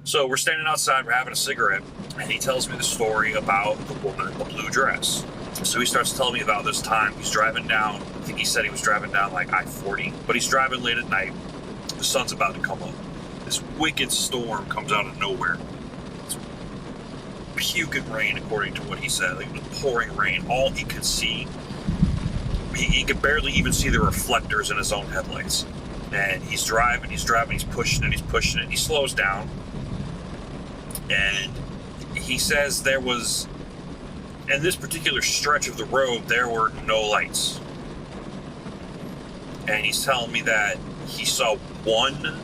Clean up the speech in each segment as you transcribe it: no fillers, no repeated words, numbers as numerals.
So we're standing outside, we're having a cigarette, and he tells me the story about the woman in the blue dress. So he starts telling me about this time. He's driving down, I think he said he was driving down like I-40, but he's driving late at night. The sun's about to come up. This wicked storm comes out of nowhere. It's puking rain, according to what he said. Like, it was pouring rain. All he could see, he could barely even see the reflectors in his own headlights. And he's driving, he's pushing it, he slows down. And he says there was, in this particular stretch of the road, there were no lights. And he's telling me that he saw one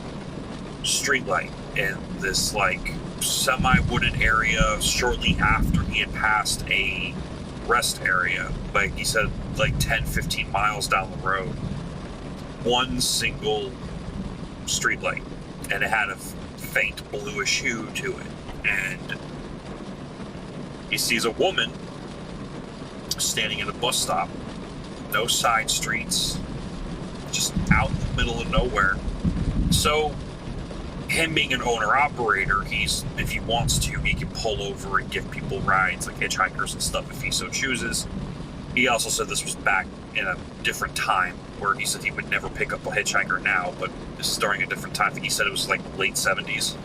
street light in this like semi-wooded area shortly after he had passed a rest area. Like he said, like 10, 15 miles down the road. One single street light. And it had a faint bluish hue to it. And he sees a woman standing at a bus stop. No side streets. Just out in the middle of nowhere. So, him being an owner-operator, if he wants to, he can pull over and give people rides, like hitchhikers and stuff, if he so chooses. He also said this was back in a different time, where he said he would never pick up a hitchhiker now, but this is during a different time. I think he said it was like late 70s.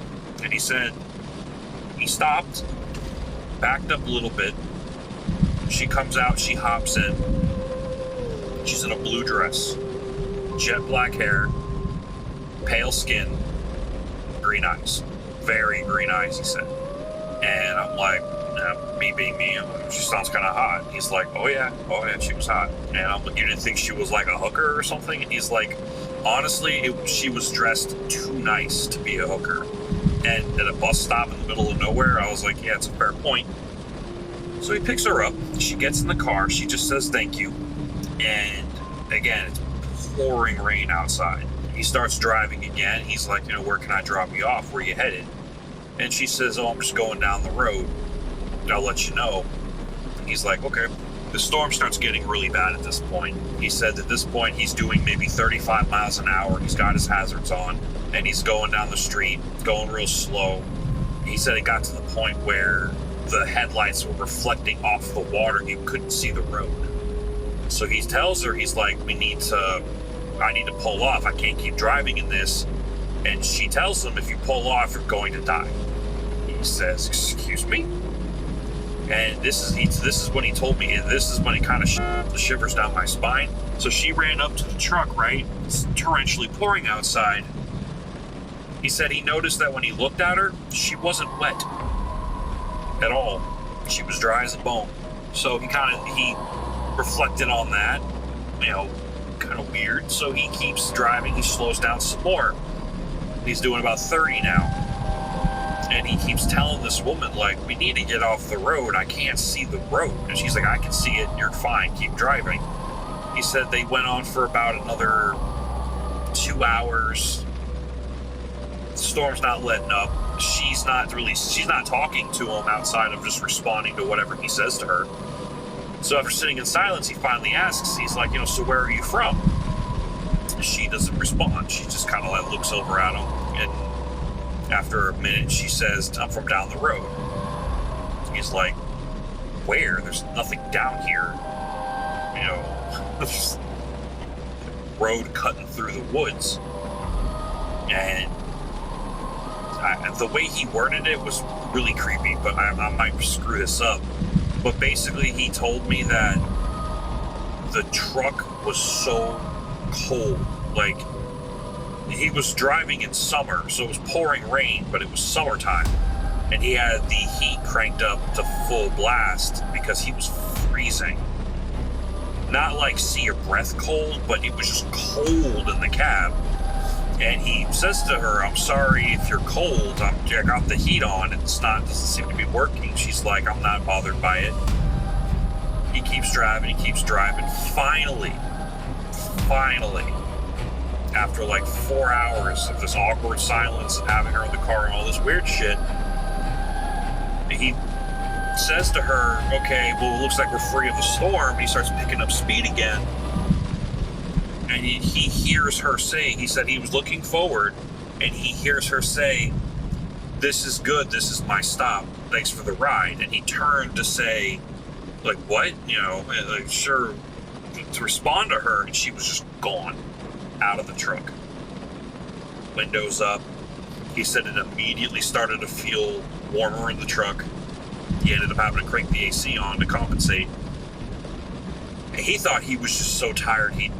And he said he stopped, backed up a little bit. She comes out, she hops in. She's in a blue dress, jet black hair, pale skin, green eyes. Very green eyes, he said. And I'm like, me being me, I'm like, she sounds kind of hot. He's like, oh yeah, she was hot. And I'm like, you didn't think she was like a hooker or something? And he's like, honestly, she was dressed too nice to be a hooker. And at a bus stop in the middle of nowhere, I was like, yeah, it's a fair point. So he picks her up. She gets in the car. She just says thank you. And again, it's pouring rain outside. He starts driving again. He's like, where can I drop you off? Where you headed? And she says, oh, I'm just going down the road. I'll let you know. He's like, okay. The storm starts getting really bad at this point. He said at this point he's doing maybe 35 miles an hour. He's got his hazards on, and he's going down the street, going real slow. He said it got to the point where the headlights were reflecting off the water. You couldn't see the road. So he tells her, he's like, I need to pull off. I can't keep driving in this. And she tells him, if you pull off, you're going to die. He says, excuse me? And this is when he told me, and this is when he kind of the shivers down my spine. So she ran up to the truck, right? It's torrentially pouring outside. He said he noticed that when he looked at her, she wasn't wet at all. She was dry as a bone. So he reflected on that, kind of weird. So he keeps driving. He slows down some more. He's doing about 30 now. And he keeps telling this woman, like, we need to get off the road. I can't see the road. And she's like, I can see it. You're fine. Keep driving. He said they went on for about another 2 hours. The storm's not letting up. She's not talking to him outside of just responding to whatever he says to her. So after sitting in silence, he finally asks, he's like, so where are you from? She doesn't respond. She just kind of like looks over at him, and after a minute, she says, I'm from down the road. He's like, where? There's nothing down here. Road cutting through the woods. And the way he worded it was really creepy, but I might screw this up. But basically, he told me that the truck was so cold. Like, he was driving in summer, so it was pouring rain, but it was summertime. And he had the heat cranked up to full blast because he was freezing. Not like see your breath cold, but it was just cold in the cab. And he says to her, I'm sorry if you're cold. I got the heat on. Doesn't seem to be working. She's like, I'm not bothered by it. He keeps driving. Finally, after like 4 hours of this awkward silence and having her in the car and all this weird shit, he says to her, okay, well, it looks like we're free of the storm. And he starts picking up speed again. And he hears her say, he said he was looking forward, and he hears her say, this is good. This is my stop. Thanks for the ride. And he turned to say, like, what? You know, like, sure, to respond to her, and she was just gone out of the truck. Windows up. He said it immediately started to feel warmer in the truck. He ended up having to crank the AC on to compensate. And he thought he was just so tired, he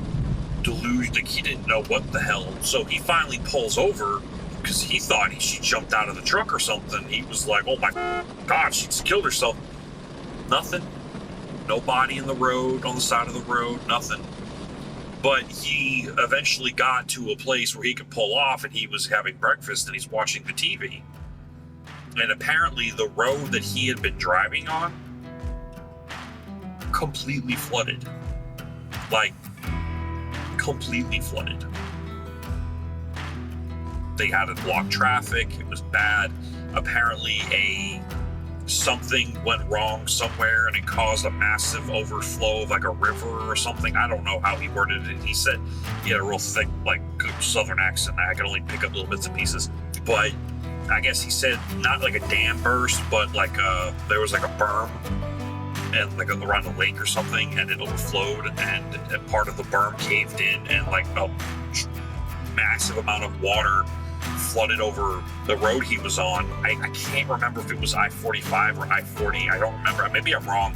deluged, like he didn't know what the hell. So he finally pulls over because he thought she jumped out of the truck or something. He was like, oh my God, she's killed herself. Nothing. No body in the road, on the side of the road, nothing. But he eventually got to a place where he could pull off, and he was having breakfast and he's watching the TV. And apparently the road that he had been driving on completely flooded. Like, completely flooded. They had to block traffic. It was bad. Apparently something went wrong somewhere and it caused a massive overflow of like a river or something. I don't know how he worded it. He said he had a real thick, like, southern accent. I could only pick up little bits and pieces. But I guess he said not like a dam burst, but like there was like a berm and like around a lake or something, and it overflowed, and part of the berm caved in, and like a massive amount of water flooded over the road he was on. I can't remember if it was I-45 or I-40. I don't remember. Maybe I'm wrong,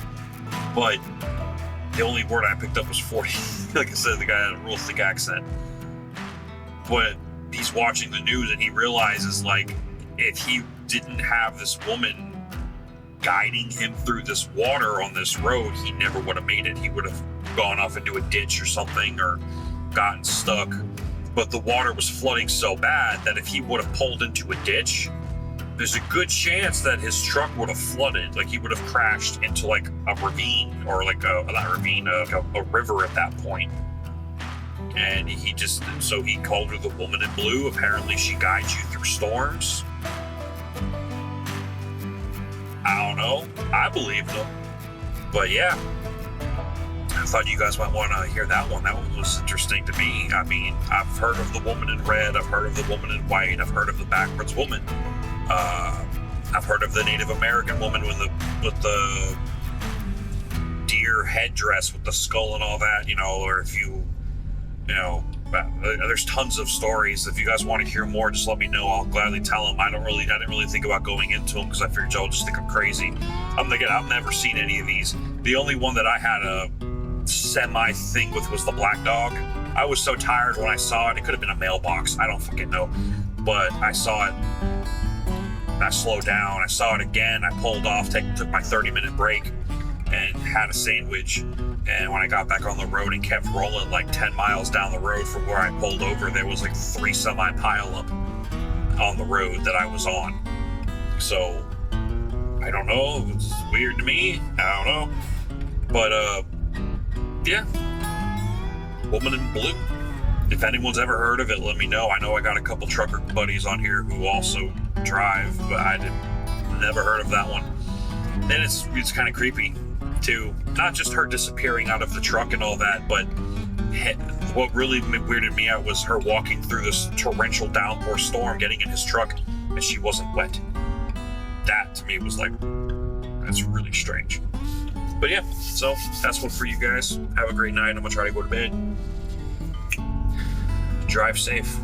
but the only word I picked up was 40. Like I said, the guy had a real thick accent. But he's watching the news and he realizes, like, if he didn't have this woman guiding him through this water on this road, he never would have made it. He would have gone off into a ditch or something or gotten stuck. But the water was flooding so bad that if he would have pulled into a ditch, there's a good chance that his truck would have flooded. Like, he would have crashed into like a ravine, or like a river at that point. And so he called her the woman in blue. Apparently she guides you through storms. I don't know. I believed him. But yeah, I thought you guys might want to hear that one. That one was interesting to me. I mean, I've heard of the woman in red. I've heard of the woman in white. I've heard of the backwards woman. I've heard of the Native American woman with the deer headdress with the skull and all that, you know, or if you know, there's tons of stories. If you guys want to hear more, just let me know. I'll gladly tell them. I didn't really think about going into them because I figured y'all just think I'm crazy. I've never seen any of these. The only one that I had a semi thing with was the black dog. I was so tired when I saw it. It could have been a mailbox. I don't fucking know. But I saw it. I slowed down. I saw it again. I pulled off, took my 30-minute break and had a sandwich. And when I got back on the road and kept rolling like 10 miles down the road from where I pulled over, there was like 3 semi pile up on the road that I was on. So I don't know. It's weird to me. I don't know. But yeah. Woman in blue. If anyone's ever heard of it, let me know. I know I got a couple trucker buddies on here who also drive, but I never heard of that one. And it's kind of creepy too. Not just her disappearing out of the truck and all that, but what really weirded me out was her walking through this torrential downpour storm, getting in his truck, and she wasn't wet. That to me was like, that's really strange. But yeah, so that's one for you guys. Have a great night. I'm gonna try to go to bed. Drive safe.